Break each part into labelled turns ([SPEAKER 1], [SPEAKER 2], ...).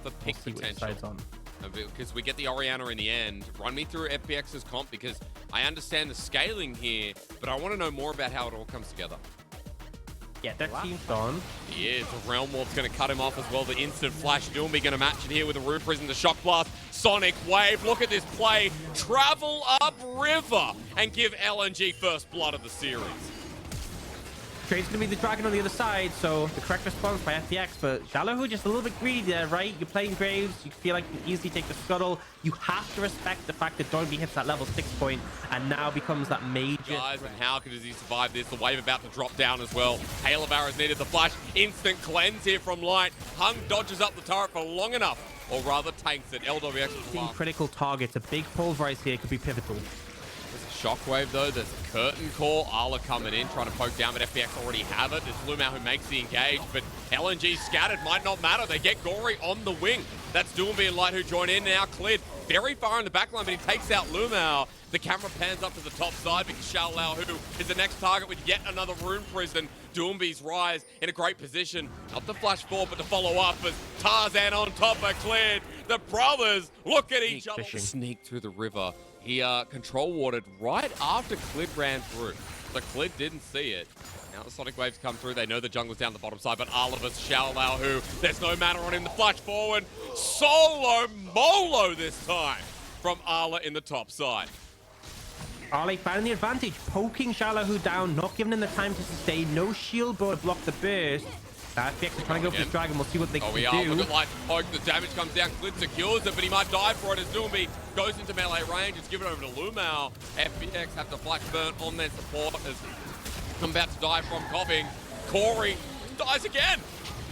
[SPEAKER 1] for pick potential. Because we get the Orianna in the end. Run me through FPX's comp because I understand the scaling here, but I want to know more about how it all comes together.
[SPEAKER 2] Yeah, that team's gone.
[SPEAKER 1] He is. The Realm Warp's going to cut him off as well. The instant flash. Doomby going to match it here with a Rune Prison, the Shock Blast, Sonic Wave. Look at this play. Travel up river and give LNG first blood of the series.
[SPEAKER 2] Trade's going to be the dragon on the other side, so the correct response by FPX, but XaLoLL just a little bit greedy there, right? You're playing Graves, you feel like you can easily take the scuttle. You have to respect the fact that Doinby hits that level 6 point and now becomes that major
[SPEAKER 1] guys, and how does he survive this? The wave about to drop down as well. Hail of Arrows needed the flash. Instant cleanse here from Light. Hung dodges up the turret for long enough, or rather tanks it. LWX
[SPEAKER 2] critical targets. A big pulverize here could be pivotal.
[SPEAKER 1] Shockwave though, there's a curtain call. Arla coming in, trying to poke down, but FPX already have it. It's Lumao who makes the engage, but LNG scattered, might not matter. They get Gory on the wing. That's Doomby and Light who join in now. Cleared very far in the backline, but he takes out Lumao. The camera pans up to the top side because XaLoLL, who is the next target with yet another Rune Prison. Doomby's rise in a great position. Not to flash forward, but to follow up as Tarzan on top are cleared. The brothers look at each other. Sneak through the river. He control warded right after Clid ran through. So Clid didn't see it. Now the Sonic Waves come through. They know the jungle's down the bottom side, but Arlavis, XaLoLL, who there's no mana on him. The flash forward. Solo Molo this time from Arla in the top side.
[SPEAKER 2] Arla finding the advantage, poking XaLoLL down, not giving him the time to sustain. No shield bow to block the burst. FPX is trying to go for this dragon. We'll see what they can do.
[SPEAKER 1] Look at Light poke. The damage comes down. Clid secures it, but he might die for it as Doomby goes into melee range. It's given over to Lumao. FPX have the flash burn on their support as I'm about to die from coughing. Corey dies again.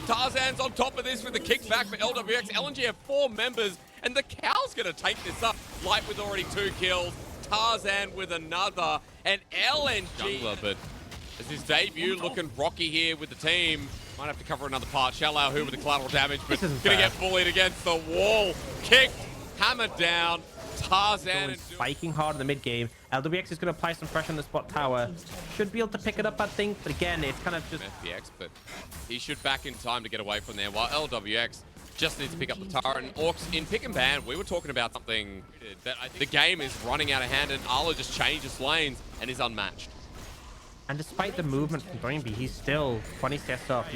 [SPEAKER 1] Tarzan's on top of this with the kickback for LWX. LNG have 4 members, and the Cow's going to take this up. Light with already 2 kills. Tarzan with another, and LNG. Jungler, but as his debut, looking rocky here with the team. Might have to cover another part. XaLoLL who with the collateral damage, but gonna get bullied against the wall. Kicked, hammered down. Tarzan
[SPEAKER 2] spiking hard in the mid game. LWX is gonna apply some pressure on the spot tower. Should be able to pick it up, I think, but again, it's kind of just
[SPEAKER 1] FPX, but he should back in time to get away from there. While LWX just needs to pick up the turret. And Orcs in pick and ban, we were talking about something that the game is running out of hand, and Arla just changes lanes and is unmatched.
[SPEAKER 2] And despite the movement from Doinby, he's still 20 steps off.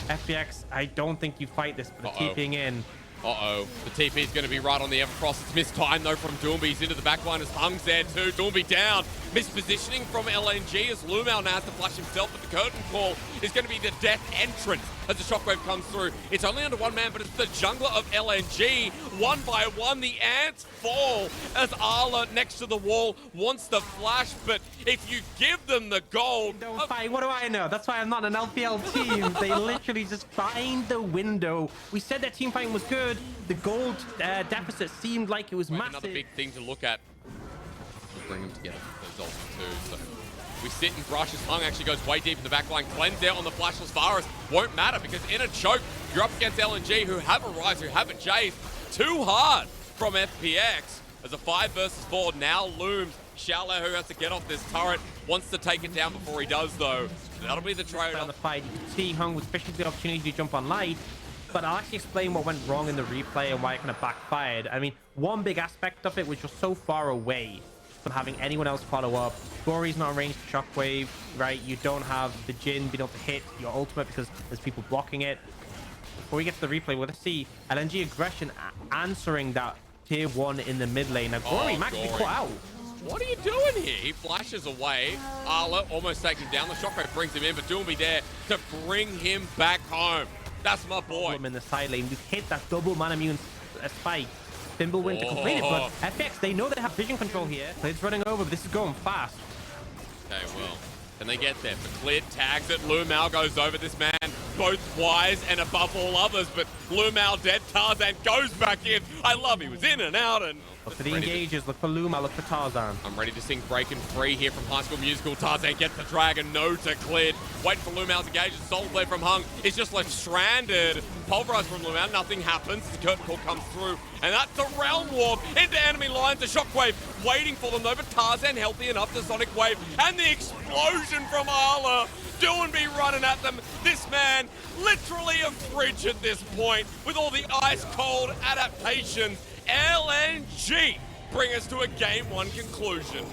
[SPEAKER 2] FPX, I don't think you fight this, but TPing in.
[SPEAKER 1] The TP is going to be right on the Everfrost. It's missed time though from Doomby. He's into the backline as Hung's there too. Doomby down. Mispositioning from LNG as Lumao now has to flash himself, but the curtain call is going to be the death entrance as the shockwave comes through. It's only under 1 man, but it's the jungler of LNG. 1 by 1, the ants fall as Arla next to the wall wants the flash, but if you give them the gold...
[SPEAKER 2] Don't fight. What do I know? That's why I'm not an LPL team. They literally just find the window. We said that team fighting was good. The gold deficit seemed like it was massive.
[SPEAKER 1] Another big thing to look at. We'll bring them together. Those ults too. So we sit and brush as Hung actually goes way deep in the backline. Cleanse out on the flashless virus. Won't matter because in a choke, you're up against LNG who have a rise, who have a chase. Too hard from FPX as a 5 versus 4 now looms. XaLoLL, who has to get off this turret, wants to take it down before he does though. That'll be the trade
[SPEAKER 2] on the fight. You can see Hung was fishing for the opportunity to jump on Light, but I'll actually explain what went wrong in the replay and why it kind of backfired. I mean, one big aspect of it was you're so far away from having anyone else follow up. Gory's not ranged to Shockwave, right? You don't have the Jhin being able to hit your ultimate because there's people blocking it. Before we get to the replay, we'll see LNG aggression answering that tier 1 in the mid lane. Now, Gory might be caught out.
[SPEAKER 1] What are you doing here? He flashes away. Arla almost taking down. The shockwave brings him in, but Doomby there to bring him back home. That's my boy.
[SPEAKER 2] In the side lane, we've hit that double mana immune spike. Thimblewind to complete it, but FPX, they know they have vision control here. Clid's running over, but this is going fast.
[SPEAKER 1] Okay, well, can they get there? But Clid tags it. Lumao goes over this man, both wise and above all others, but Lumao dead. Tarzan goes back in. I love he was in and out, and
[SPEAKER 2] Look for the engages, look for Luma, look for Tarzan.
[SPEAKER 1] I'm ready to sing Breaking Free here from High School Musical. Tarzan gets the dragon, no to cleared. Wait for Lumau's engages, Soul Blade from Hung is just left stranded. Pulverized from Lumau, nothing happens. The curtain call comes through, and that's a Realm Warp into enemy lines. A Shockwave waiting for them though, but Tarzan healthy enough to Sonic Wave, and the explosion from Arla. Doinby running at them. This man, literally a fridge at this point, with all the ice-cold adaptations. LNG bring us to a Game 1 conclusion.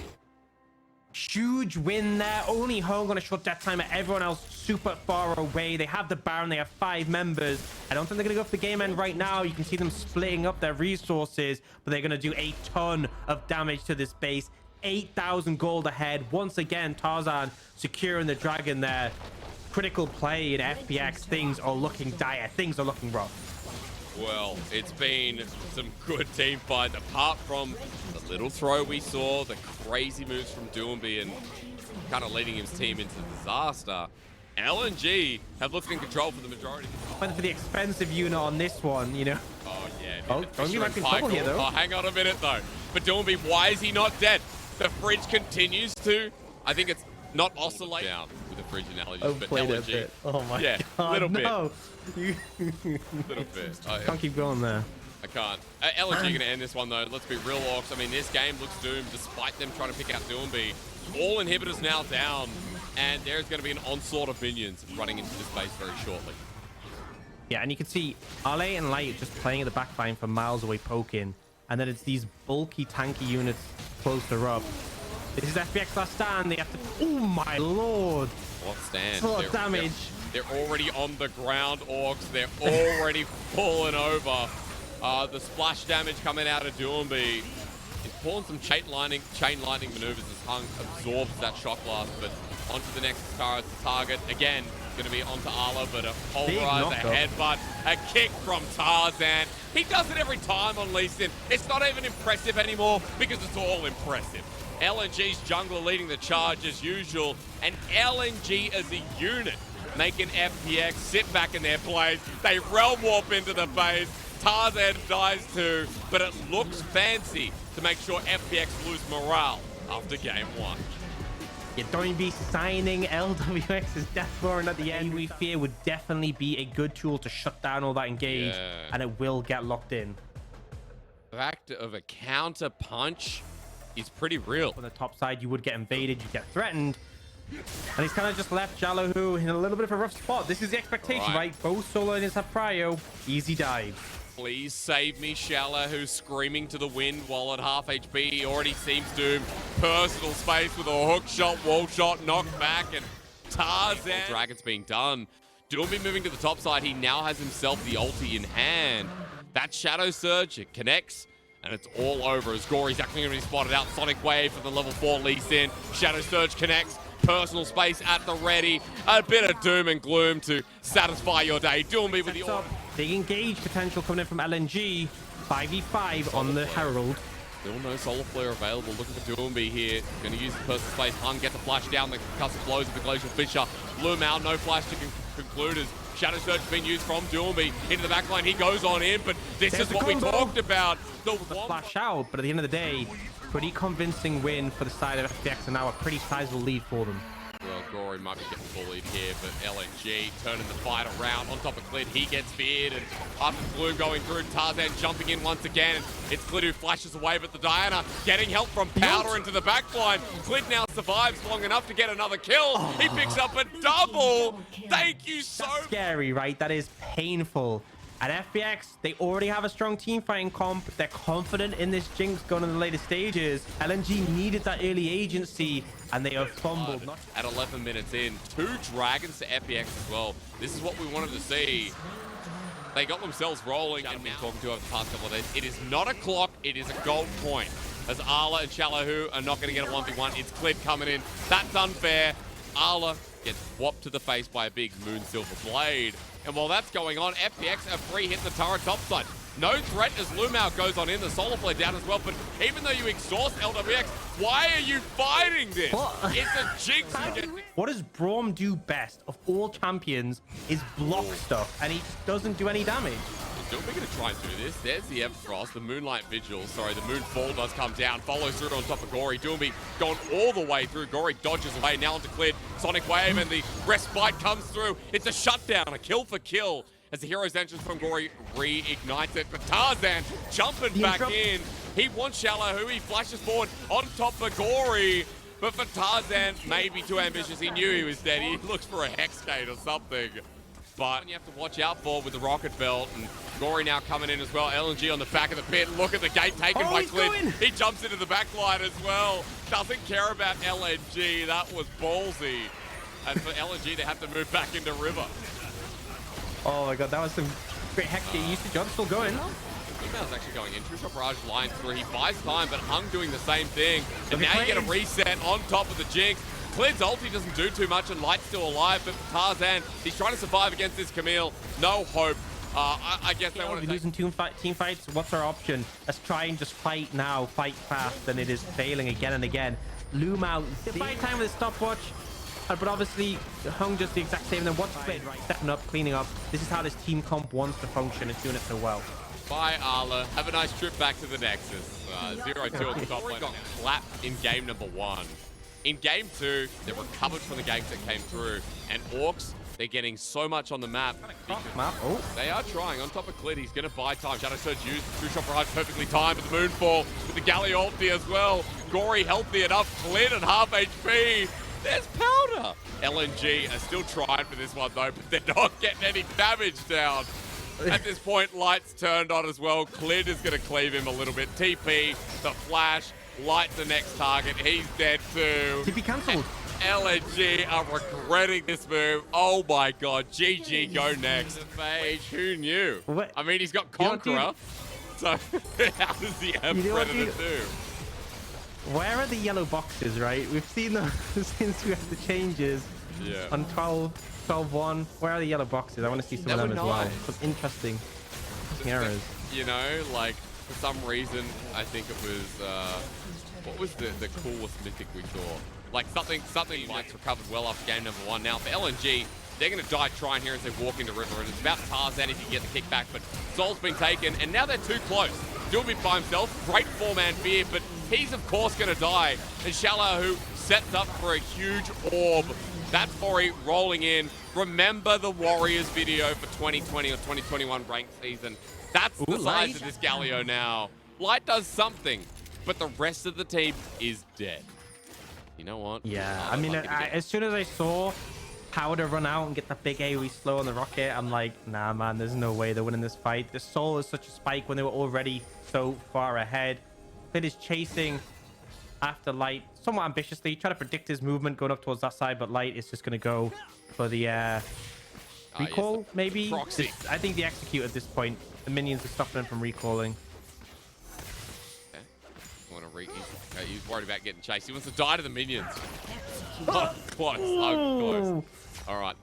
[SPEAKER 2] Huge win there. Only Hung on a short death timer. Everyone else super far away. They have the Baron. They have 5 members. I don't think they're going to go for the game end right now. You can see them splitting up their resources, but they're going to do a ton of damage to this base. 8,000 gold ahead. Once again, Tarzan securing the dragon there. Critical play in FPX. Things are looking dire. Things are looking rough.
[SPEAKER 1] Well, it's been some good team fights, apart from the little throw we saw, the crazy moves from Doinby and kind of leading his team into disaster. LNG have looked in control for the majority.
[SPEAKER 2] Went for the expensive unit on this one, you know.
[SPEAKER 1] Oh, yeah.
[SPEAKER 2] Oh, Doinby might be in trouble here, though.
[SPEAKER 1] Oh, hang on a minute, though. But Doinby, why is he not dead? The fridge continues to, I think it's not oscillate down with the fridge analogy, but LNG.
[SPEAKER 2] Oh my god,
[SPEAKER 1] little
[SPEAKER 2] no.
[SPEAKER 1] bit. Little bit.
[SPEAKER 2] Can't keep going there.
[SPEAKER 1] I can't. LNG going to end this one, though. Let's be real, Orcs. I mean, this game looks doomed, despite them trying to pick out Doinby. All inhibitors now down, and there's going to be an onslaught of minions running into this base very shortly.
[SPEAKER 2] Yeah, and you can see Ale and Light just playing at the back line from miles away, poking. And then it's these bulky, tanky units closer up. This is FPX last stand. They have to... Oh, my lord.
[SPEAKER 1] What stand?
[SPEAKER 2] It's a lot of damage.
[SPEAKER 1] They're already on the ground, Orcs. They're already falling over. The splash damage coming out of Doinby is pulling some chain lightning maneuvers as Hung absorbs that shock blast. But onto the next car as the target. Again, going to be onto Arla, but a pulverize, a headbutt, a kick from Tarzan. He does it every time on Lee Sin. It's not even impressive anymore because it's all impressive. LNG's jungler leading the charge as usual, and LNG as a unit making FPX sit back in their place. They realm warp into the base. Tarzan dies too, but it looks fancy to make sure FPX lose morale after game 1.
[SPEAKER 2] Yeah, Doinby signing LWX's Death Warrant at the end, we fear would definitely be a good tool to shut down all that engage, and it will get locked in.
[SPEAKER 1] The fact of a counter punch is pretty real.
[SPEAKER 2] On the top side, you would get invaded, you get threatened, and he's kind of just left Jallahu in a little bit of a rough spot. This is the expectation, right? Both solo and his have prio. Easy dive.
[SPEAKER 1] Please save me, Shala, who's screaming to the wind while at half HP. He already seems doomed. Personal space with a hook shot, wall shot, knocked back, and Tarzan. Dragon's being done. Doinby moving to the top side. He now has himself the ulti in hand. That Shadow Surge, it connects, and it's all over as Gory's actually going to be spotted out. Sonic Wave for the level 4 Lee Sin. Shadow Surge connects. Personal space at the ready. A bit of doom and gloom to satisfy your day. Doinby with the...
[SPEAKER 2] Big engage potential coming in from LNG. 5v5 on the Herald.
[SPEAKER 1] Still no Solar Flare available. Looking for Doinby here. Going to use the personal space. Hung gets a flash down. The concussive blows of the Glacial Fissure. Lumau, no flash to conclude as Shadow Surge being used from Doinby into the backline. He goes on in, but this is what we talked about. The
[SPEAKER 2] flash out, but at the end of the day, pretty convincing win for the side of FPX, and now a pretty sizable lead for them.
[SPEAKER 1] Well, Gory might be getting bullied here, but LNG turning the fight around. On top of Clid, he gets feared, and after Bloom going through, Tarzan jumping in once again. It's Clid who flashes away, but the Diana getting help from Powder into the backline. Clid now survives long enough to get another kill. He picks up a double. Thank you so much.
[SPEAKER 2] Scary, right? That is painful. At FPX, they already have a strong team fighting comp. They're confident in this Jinx going in the later stages. LNG needed that early agency, and they have fumbled.
[SPEAKER 1] At 11 minutes in, 2 dragons to FPX as well. This is what we wanted to see. They got themselves rolling, and been talking to over the past couple of days. It is not a clock, it is a gold point. As Arla and Jallahu are not going to get a 1v1. It's Clid coming in. That's unfair. Arla gets whopped to the face by a big Moon Silver Blade. And while that's going on, FPX are free hitting the turret topside. No threat as Lumau goes on in, the Solar Flare down as well. But even though you exhaust LWX, why are you fighting this?
[SPEAKER 2] What?
[SPEAKER 1] It's a Jinx.
[SPEAKER 2] What does Braum do best of all champions is block stuff, and he just doesn't do any damage.
[SPEAKER 1] Doomby gonna try and do this. There's the Frost, the Moonlight Vigil. Sorry, the Moonfall does come down. Follows through on top of Gory. Doomby going all the way through. Gory dodges away. Now onto Cleared. Sonic Wave and the Respite comes through. It's a shutdown, a kill for kill. As the Hero's Entrance from Gory reignites it. But Tarzan jumping back in. He wants Shallow, he flashes forward on top of Gory. But for Tarzan, maybe too ambitious. He knew he was dead. He looks for a Hex Gate or something. But you have to watch out for with the Rocket Belt. And Gory now coming in as well. LNG on the back of the pit. Look at the gate taken by Clint. He jumps into the backline as well. Doesn't care about LNG. That was ballsy. And for LNG, they have to move back into River.
[SPEAKER 2] Oh my god, that was some great Hex Gate usage. John's still going.
[SPEAKER 1] Email's actually going in. True Shot Barrage line through. He buys time, but Hung doing the same thing. And now you get a reset on top of the Jinx. Clid's ulti doesn't do too much, and Light's still alive, but for Tarzan, he's trying to survive against this Camille. No hope. I guess they want to
[SPEAKER 2] losing team fights. What's our option? Let's try and just fight now, fight fast, and it is failing again and again. Lumao, the fight time with the stopwatch, but obviously Hung does the exact same. And then what's Split stepping up, cleaning up. This is how this team comp wants to function. It's doing it so well.
[SPEAKER 1] Bye, Arla. Have a nice trip back to the Nexus. 0-2 on the top lane. Got clapped in game number 1. In game 2, they recovered from the ganks that came through. And Orcs, they're getting so much on the map. They are trying. On top of Clit, he's going to buy time. Shadow Surge used. True Shot Barrage perfectly timed with the Moonfall. With the Galley ulti as well. Gory healthy enough. Clit at half HP. There's Powder. LNG are still trying for this one, though, but they're not getting any damage down. At this point, Light's turned on as well. Clid is going to cleave him a little bit. TP, the flash, Light the next target. He's dead too.
[SPEAKER 2] TP cancelled.
[SPEAKER 1] LNG are regretting this move. Oh my god, GG, go next. Phage, who knew?
[SPEAKER 2] What?
[SPEAKER 1] I mean, he's got Conqueror, so how does he have Predator too?
[SPEAKER 2] Where are the yellow boxes, right? We've seen them since we had the changes on 12-1. Where are the yellow boxes? I want to see some of them as well. Some interesting errors.
[SPEAKER 1] You know, like, for some reason, I think it was, what was the coolest mythic we saw? Like, something Mike's recovered well after game number 1. Now, for LNG, they're going to die trying here as they walk into River. And it's about Tarzan if you get the kickback, but Soul's been taken, and now they're too close. Doomby by himself, great 4-man fear, but he's, of course, going to die. And Shallow, who sets up for a huge orb. That's Ori rolling in. Remember the Warriors video for 2020 or 2021 ranked season. That's the size of this Galio now. Light does something, but the rest of the team is dead. You know what?
[SPEAKER 2] Yeah, I mean, as soon as I saw Powder run out and get the big AoE slow on the Rocket, I'm like, nah, man, there's no way they're winning this fight. The Soul is such a spike when they were already so far ahead. Fit is chasing after Light somewhat ambitiously, trying to predict his movement going up towards that side, but Light is just going to go for the recall, maybe?
[SPEAKER 1] Proxy.
[SPEAKER 2] I think the execute at this point. The minions are stopping him from recalling.
[SPEAKER 1] He's worried about getting chased. He wants to die to the minions. Oh, close. Oh, close. All right.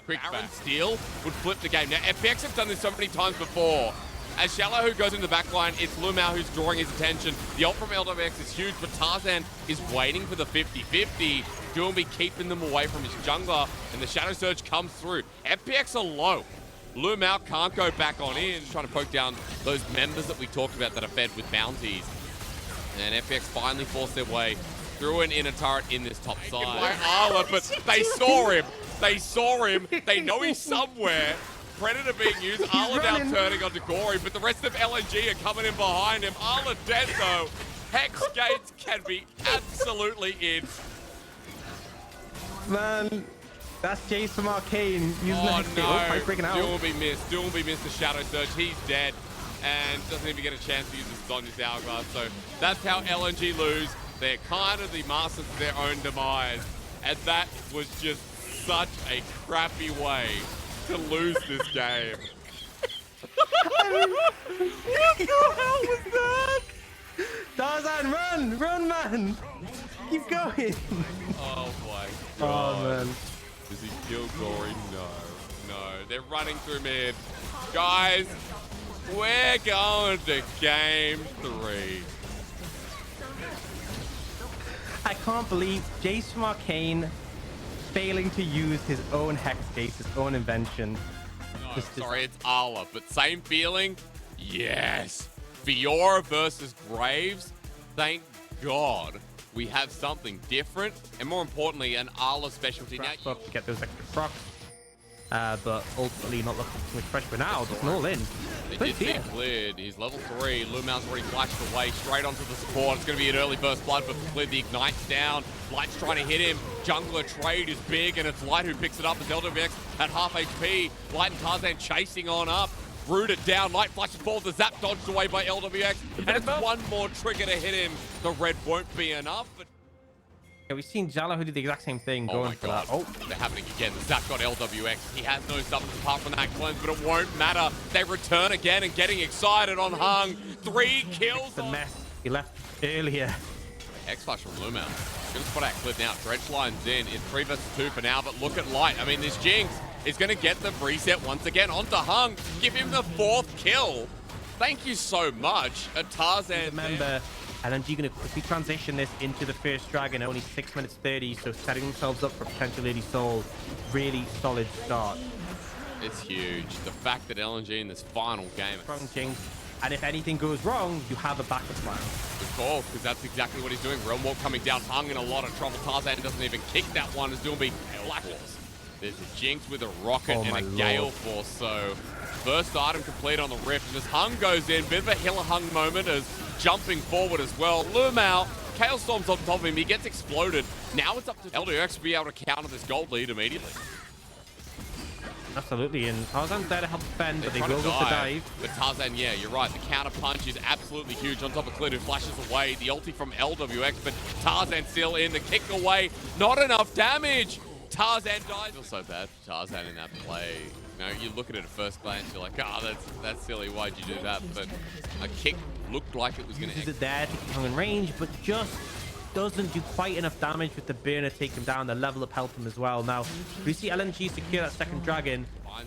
[SPEAKER 1] Quick back. Steal would flip the game. Now, FPX have done this so many times before. As Shallow, who goes into the backline, it's Lumao who's drawing his attention. The ult from LWX is huge, but Tarzan is waiting for the 50-50. Doomby keeping them away from his jungler, and the Shadow Surge comes through. FPX are low. Lumao can't go back on in, trying to poke down those members that we talked about that are fed with bounties. And FPX finally forced their way through an inner turret in this top side. Arla, but they saw him. They saw him. They know he's somewhere. Predator being used. Arla now turning onto Gory, but the rest of LNG are coming in behind him. Arla dead though. Hex Gates can be absolutely in.
[SPEAKER 2] Man, that's Jace from Arcane using the Hex Gate. Oh, fight breaking out.
[SPEAKER 1] Doomby missed the Shadow Surge. He's dead and doesn't even get a chance to use this on his hourglass. So that's how LNG lose. They're kind of the masters of their own demise. And that was just such a crappy way to lose this game.
[SPEAKER 2] What the hell was that? Tarzan, run! Run, man! Keep going!
[SPEAKER 1] Oh my god.
[SPEAKER 2] Oh, man.
[SPEAKER 1] Does he kill Gory? No. No. They're running through mid. Guys, we're going to game 3.
[SPEAKER 2] I can't believe Jace from Arcane failing to use his own Hex Gate, his own invention.
[SPEAKER 1] Sorry, it's Arla, but same feeling. Yes. Fiora versus Graves. Thank God we have something different, and more importantly, an Arla specialty. Now
[SPEAKER 2] to get those extra procs. But ultimately not looking too much pressure now. Just an all-in.
[SPEAKER 1] They did get cleared. He's level 3. Lumao's already flashed away straight onto the support. It's going to be an early burst blood, but Clid, the Ignite's down. Light's trying to hit him. Jungler trade is big, and it's Light who picks it up as LWX at half HP. Light and Tarzan chasing on up. Rooted down. Light flashes forward. The zap dodged away by LWX. And it's one more trigger to hit him. The red won't be enough, but
[SPEAKER 2] yeah, we've seen Jala who did the exact same thing going for that. Oh,
[SPEAKER 1] they're happening again. The Zap got LWX. He has no substance apart from that cleanse, but it won't matter. They return again and getting excited on Hung. 3 kills.
[SPEAKER 2] The mess he left earlier.
[SPEAKER 1] X-Flash from Lumao. Gonna spot out Clip now. Dredge line's in. It's 3 versus 2 for now, but look at Light. I mean, this Jinx is gonna get the reset once again onto Hung. Give him the 4th kill. Thank you so much. Tarzan.
[SPEAKER 2] Remember, LNG going to quickly transition this into the first dragon, only 6 minutes 30, so setting themselves up for potential early soul. Really solid start.
[SPEAKER 1] It's huge. The fact that LNG in this final game.
[SPEAKER 2] Strong Jinx, and if anything goes wrong, you have a backup plan.
[SPEAKER 1] Good call, because that's exactly what he's doing. Realm Walk coming down, Hung in a lot of trouble. Tarzan doesn't even kick that one as Doomby flashes. There's a Jinx with a rocket and a Gale Force, so first item complete on the Rift. And as Hung goes in, bit of a Hilla Hung moment as jumping forward as well. Lumao, Chaos Storm's on top of him. He gets exploded. Now it's up to LWX to be able to counter this gold lead immediately.
[SPEAKER 2] Absolutely, and Tarzan's there to help defend, but they will go for dive.
[SPEAKER 1] But Tarzan, yeah, you're right. The counter punch is absolutely huge on top of Clid, who flashes away. The ulti from LWX, but Tarzan still in. The kick away, not enough damage. Tarzan dies. I feel so bad for Tarzan in that play. You know, you look at it at first glance, you're like, oh, that's silly. Why'd you do that? But a kick looked like it was going to.
[SPEAKER 2] Is it there to keep Hung in range, but just doesn't do quite enough damage with the burner take him down. The level up help him as well. Now we see LNG secure that second dragon.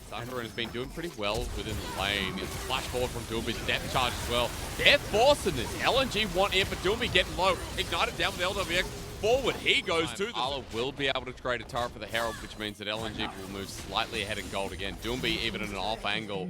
[SPEAKER 1] Sucker has been doing pretty well within the lane. It's a flash forward from Doomby's depth charge as well. They're forcing this. LNG want in, but Doomby getting low. Ignited down with LWX. Forward he goes to. Arla will be able to create a turret for the Herald, which means that LNG will move slightly ahead of gold again. Doomby even at an off angle,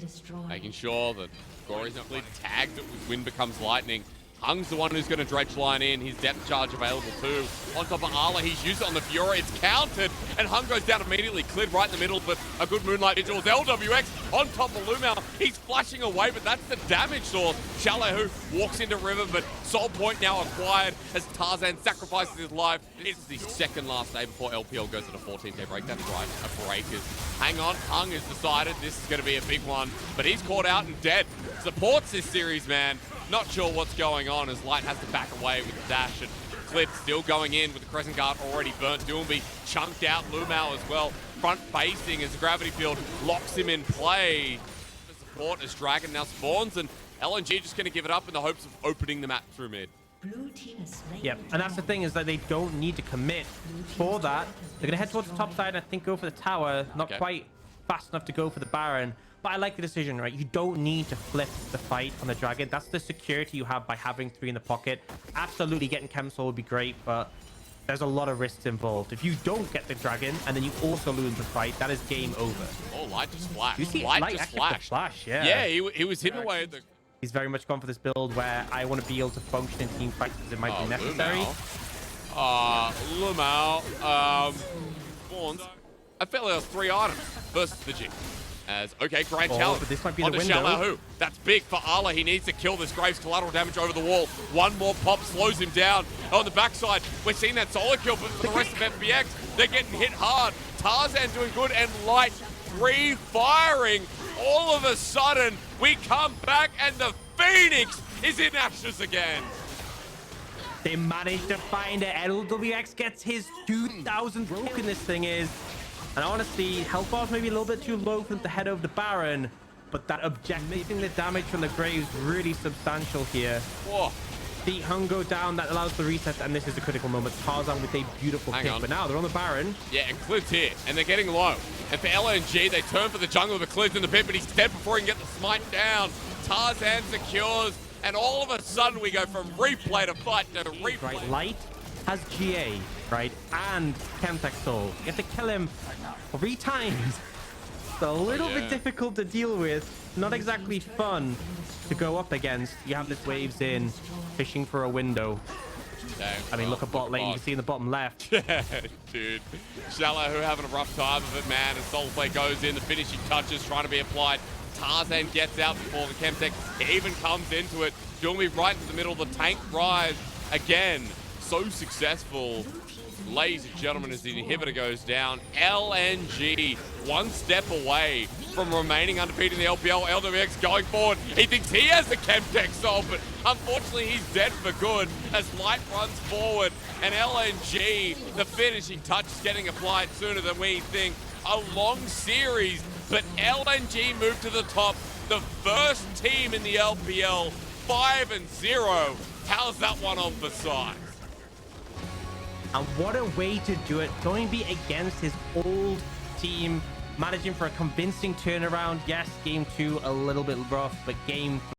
[SPEAKER 1] making sure that Gory's not really tagged with Wind Becomes Lightning. Hung's the one who's going to dredge line in. His depth charge available too. On top of Arla, he's used it on the Fiora. It's countered, and Hung goes down immediately. Cleared right in the middle, but a good Moonlight Vigil. LWX on top of Lumao. He's flashing away, but that's the damage source. Shallow who walks into River, but Soul Point now acquired as Tarzan sacrifices his life. It's the second last day before LPL goes to the 14-day break. That's right, a break is. Hang on, Hung has decided this is going to be a big one, but he's caught out and dead. Supports this series, man. Not sure what's going on as Light has to back away with the dash, and Clip still going in with the Crescent Guard already burnt. Doomby chunked out Lumao as well. Front facing as the gravity field locks him in play. The support as Dragon now spawns, and LNG just going to give it up in the hopes of opening the map through mid.
[SPEAKER 2] Yep, and that's the thing, is that they don't need to commit for that. They're going to head towards the top side and I think go for the tower. Not quite fast enough to go for the Baron. But I like the decision, right? You don't need to flip the fight on the Dragon. That's the security you have by having 3 in the pocket. Absolutely, getting Chem Soul would be great, but there's a lot of risks involved. If you don't get the Dragon and then you also lose the fight, that is game over.
[SPEAKER 1] Oh, Light just flashed.
[SPEAKER 2] You see,
[SPEAKER 1] Light just flashed.
[SPEAKER 2] Yeah.
[SPEAKER 1] Yeah, he was hitting away at the...
[SPEAKER 2] He's very much gone for this build where I want to be able to function in team fights because it might be necessary.
[SPEAKER 1] Lumao spawns. I felt there was 3 items versus the G. As, okay, great challenge.
[SPEAKER 2] But this might be
[SPEAKER 1] onto
[SPEAKER 2] the window.
[SPEAKER 1] Shallahu. That's big for Arla. He needs to kill this. Graves collateral damage over the wall. One more pop slows him down. On the backside, we're seeing that solo kill, but for the rest of FPX, they're getting hit hard. Tarzan doing good, and Light re-firing. All of a sudden, we come back, and the Phoenix is in ashes again.
[SPEAKER 2] They managed to find it. LWX gets his 2,000th broken this thing is. And honestly, health bars maybe a little bit too low for them to head over the Baron, but that objecting the damage from the Graves really substantial here.
[SPEAKER 1] Whoa.
[SPEAKER 2] The Hung go down, that allows the reset, and this is a critical moment. Tarzan with a beautiful pick, but now they're on the Baron.
[SPEAKER 1] Yeah, and Clid's here, and they're getting low. And for LNG, they turn for the jungle, but Clid's in the pit, but he's dead before he can get the smite down. Tarzan secures, and all of a sudden we go from replay to fight to replay.
[SPEAKER 2] Right, Light has GA, right, and Chemtech Soul. You have to kill him 3 times Just a little
[SPEAKER 1] yeah.
[SPEAKER 2] bit difficult to deal with. Not exactly fun to go up against. You have this waves in, fishing for a window.
[SPEAKER 1] Okay,
[SPEAKER 2] I mean, look at bot lane. You can see in the bottom left.
[SPEAKER 1] Yeah, dude. Shallow who are having a rough time of it, man. And Soulplay goes in. The finishing touches trying to be applied. Tarzan gets out before the Chemtech even comes into it. Doomy right into the middle of the tank rise again. So successful. Ladies and gentlemen, as the inhibitor goes down, LNG one step away from remaining undefeated in the LPL. LWX going forward. He thinks he has the Chemtech solved, but unfortunately he's dead for good as Light runs forward. And LNG, the finishing touch is getting applied sooner than we think. A long series, but LNG moved to the top. The first team in the LPL, 5-0. How's that one on for size?
[SPEAKER 2] And what a way to do it. Going to be against his old team, managing for a convincing turnaround. Yes, game 2 a little bit rough, but game